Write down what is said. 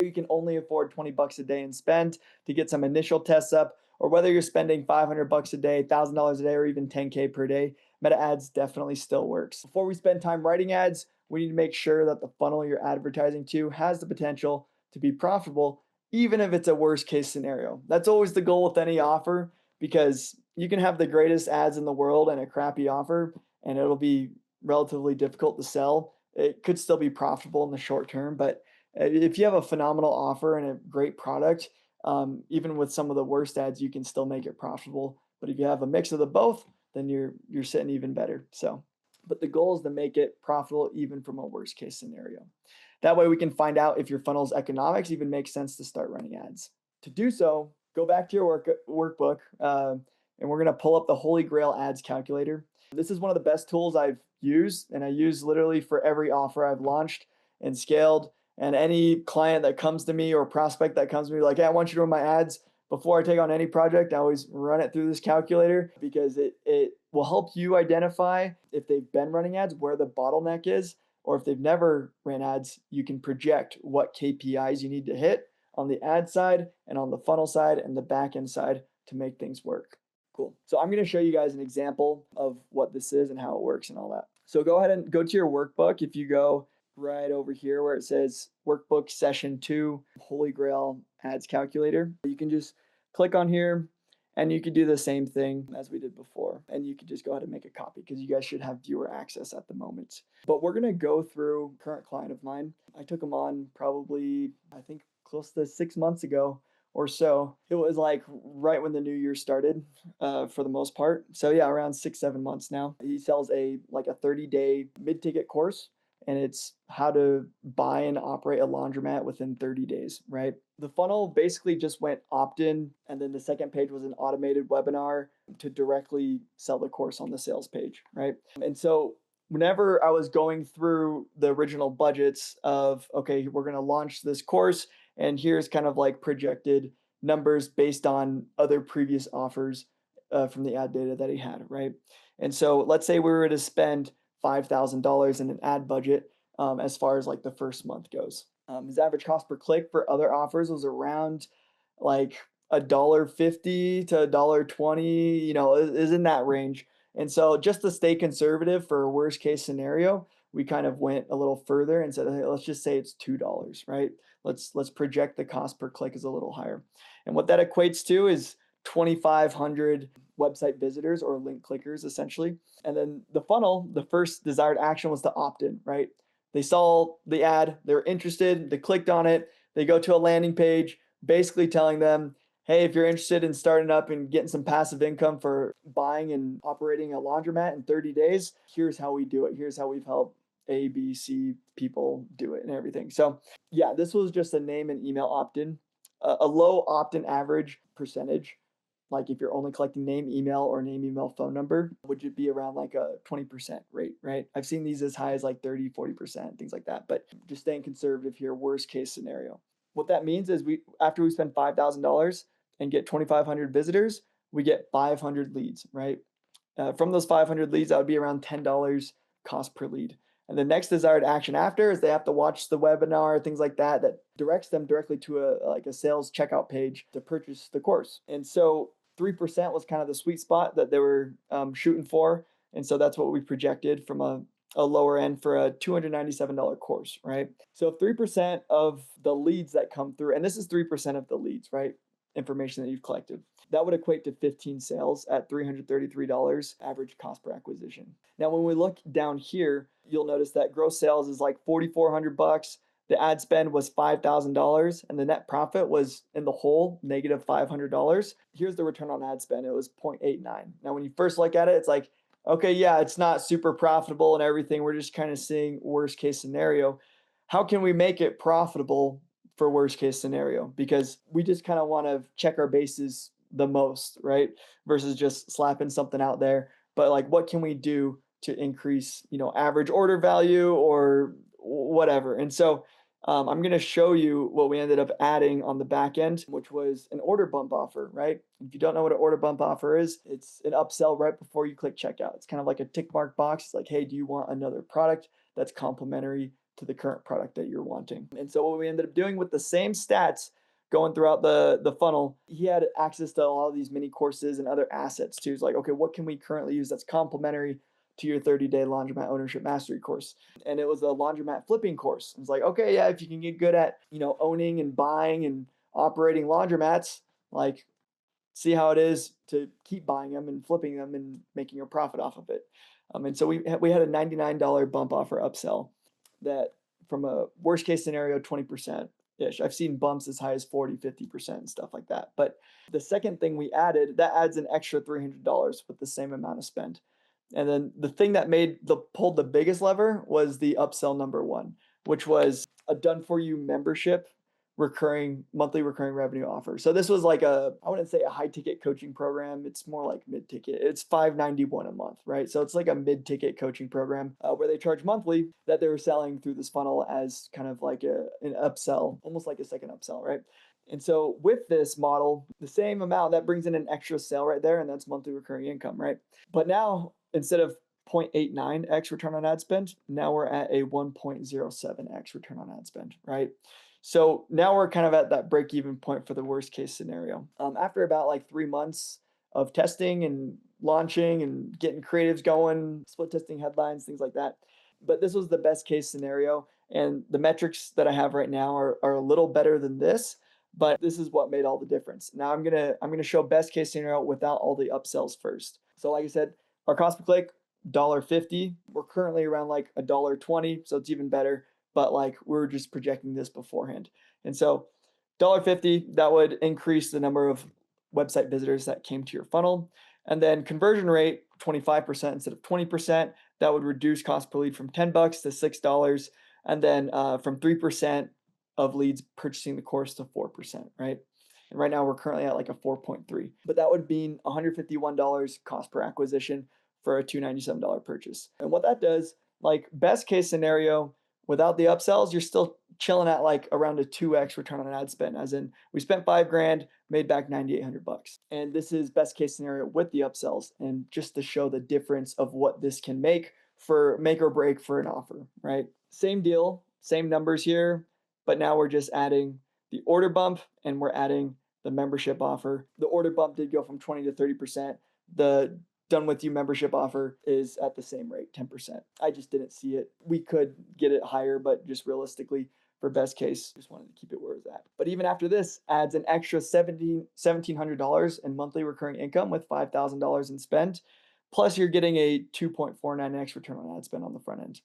you can only afford 20 bucks a day in spend to get some initial tests up, or whether you're spending 500 bucks a day, $1,000 a day, or even 10K per day, meta ads definitely still works. Before we spend time writing ads, we need to make sure that the funnel you're advertising to has the potential to be profitable, even if it's a worst case scenario. That's always the goal with any offer, because you can have the greatest ads in the world and a crappy offer, and it'll be relatively difficult to sell. It could still be profitable in the short term, but if you have a phenomenal offer and a great product, even with some of the worst ads, you can still make it profitable. But if you have a mix of the both, then you're sitting even better. So, but the goal is to make it profitable even from a worst case scenario. That way we can find out if your funnel's economics even makes sense to start running ads. To do so, go back to your workbook, and we're going to pull up the Holy Grail ads calculator. This is one of the best tools I've used, and I use literally for every offer I've launched and scaled. And any client that comes to me or prospect that comes to me like, hey, I want you to run my ads, before I take on any project, I always run it through this calculator, because it will help you identify if they've been running ads, where the bottleneck is, or if they've never ran ads, you can project what KPIs you need to hit on the ad side and on the funnel side and the back end side to make things work. Cool. So I'm going to show you guys an example of what this is and how it works and all that. So go ahead and go to your workbook. If you go right over here where it says workbook session 2, Holy Grail ads calculator, you can just click on here and you could do the same thing as we did before. And you could just go ahead and make a copy, because you guys should have viewer access at the moment. But we're going to go through a current client of mine. I took him on probably, I think, close to 6 months ago or so. It was like right when the new year started, for the most part. So yeah, around 6-7 months now. He sells a 30-day mid-ticket course, and it's how to buy and operate a laundromat within 30 days, right? The funnel basically just went opt-in, and then the second page was an automated webinar to directly sell the course on the sales page, right? And so whenever I was going through the original budgets of, okay, we're going to launch this course, and here's kind of like projected numbers based on other previous offers from the ad data that he had, right? And so let's say we were to spend $5,000 in an ad budget as far as like the first month goes. His average cost per click for other offers was around like $1.50 to $1.20, is in that range. And so just to stay conservative for a worst case scenario, we kind of went a little further and said, hey, let's just say it's $2, right? Let's project the cost per click is a little higher. And what that equates to is 2,500 website visitors or link clickers, essentially. And then the funnel, the first desired action was to opt in, right? They saw the ad, they're interested, they clicked on it, they go to a landing page, basically telling them, hey, if you're interested in starting up and getting some passive income for buying and operating a laundromat in 30 days, here's how we do it. Here's how we've helped A, B, C people do it and everything. So yeah, this was just a name and email opt-in. A low opt-in average percentage, like if you're only collecting name, email, or name, email, phone number, would it be around like a 20% rate, right? I've seen these as high as like 30, 40%, things like that, but just staying conservative here, worst case scenario. What that means is after we spend $5,000 and get 2,500 visitors, we get 500 leads, right? From those 500 leads, that would be around $10 cost per lead. And the next desired action after is they have to watch the webinar, things like that, that directs them directly to a sales checkout page to purchase the course. And so 3% was kind of the sweet spot that they were shooting for. And so that's what we projected from a lower end for a $297 course, right? So if 3% of the leads that come through, and this is 3% of the leads, right? Information that you've collected, that would equate to 15 sales at $333 average cost per acquisition. Now, when we look down here, you'll notice that gross sales is like $4,400. The ad spend was $5,000, and the net profit was in the whole negative $500. Here's the return on ad spend. It was 0.89. Now, when you first look at it, it's like, okay, yeah, it's not super profitable and everything. We're just kind of seeing worst case scenario. How can we make it profitable for worst case scenario? Because we just kind of want to check our bases the most, right? Versus just slapping something out there. But like, what can we do to increase, average order value or whatever? And so I'm going to show you what we ended up adding on the back end, which was an order bump offer, right? If you don't know what an order bump offer is, it's an upsell right before you click checkout. It's kind of like a tick mark box. It's like, hey, do you want another product that's complementary to the current product that you're wanting. And so what we ended up doing with the same stats going throughout the funnel, he had access to all of these mini courses and other assets too. He's like, okay, what can we currently use that's complementary to your 30-day laundromat ownership mastery course? And it was a laundromat flipping course. It's like, okay, yeah, if you can get good at, owning and buying and operating laundromats, like, see how it is to keep buying them and flipping them and making a profit off of it. And so we had a $99 bump offer upsell that, from a worst case scenario, 20% ish. I've seen bumps as high as 40, 50% and stuff like that. But the second thing we added, that adds an extra $300 with the same amount of spend. And then the thing that pulled the biggest lever was the upsell number one, which was a done for you membership monthly recurring revenue offer. So this was like I wouldn't say a high ticket coaching program. It's more like mid ticket. It's $591 a month, right? So it's like a mid ticket coaching program where they charge monthly, that they were selling through this funnel as kind of like an upsell, almost like a second upsell, right? And so with this model, the same amount, that brings in an extra sale right there, and that's monthly recurring income, right? But now, instead of 0.89x return on ad spend, now we're at a 1.07x return on ad spend, right? So now we're kind of at that break-even point for the worst case scenario. After about like 3 months of testing and launching and getting creatives going, split testing headlines, things like that. But this was the best case scenario. And the metrics that I have right now are a little better than this, but this is what made all the difference. Now I'm gonna show best case scenario without all the upsells first. So like I said, our cost per click, $1.50. We're currently around like $1.20, so it's even better. But like, we're just projecting this beforehand. And so $1.50, that would increase the number of website visitors that came to your funnel. And then conversion rate, 25% instead of 20%. That would reduce cost per lead from $10 to $6. And then from 3% of leads purchasing the course to 4%, right? And right now we're currently at like a 4.3. But that would mean $151 cost per acquisition for a $297 purchase. And what that does, like, best case scenario, without the upsells, you're still chilling at like around a 2x return on ad spend, as in we spent $5,000, made back $9,800. And this is best case scenario with the upsells, and just to show the difference of what this can make or break for an offer, right? Same deal, same numbers here, but now we're just adding the order bump and we're adding the membership offer. The order bump did go from 20 to 30%. The done with you membership offer is at the same rate, 10%. I just didn't see it. We could get it higher, but just realistically, for best case, just wanted to keep it where it's at. But even after this, adds an extra $1,700 in monthly recurring income with $5,000 in spend. Plus, you're getting a 2.49x return on ad spend on the front end.